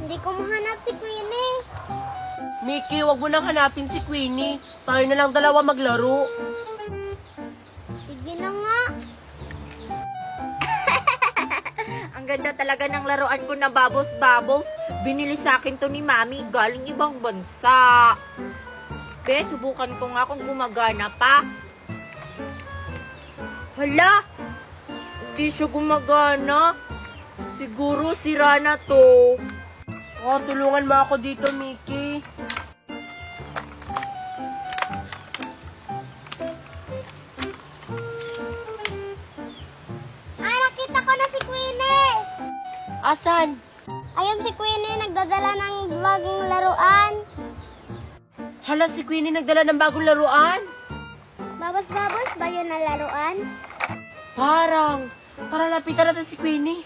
Hindi ko mahanap si Queenie. Mickey, wag mo nang hanapin si Queenie. Tayo na lang dalawa maglaro. Sige na nga. Ang ganda talaga ng laruan ko na Bubbles Bubbles. Binili sa akin to ni Mami galing ibang bansa. Subukan ko nga kung gumagana pa. Hala! Hindi siya gumagana. Siguro sira na to. Oh, tulungan mo ako dito, Mickey. Nakita ko na si Queenie. Asan? Ayun si Queenie, nagdadala ng bagong laruan. Hala, si Queenie nagdala ng bagong laruan. Babos-babos ba yun na laruan? Parang, tara lapitan natin si Queenie.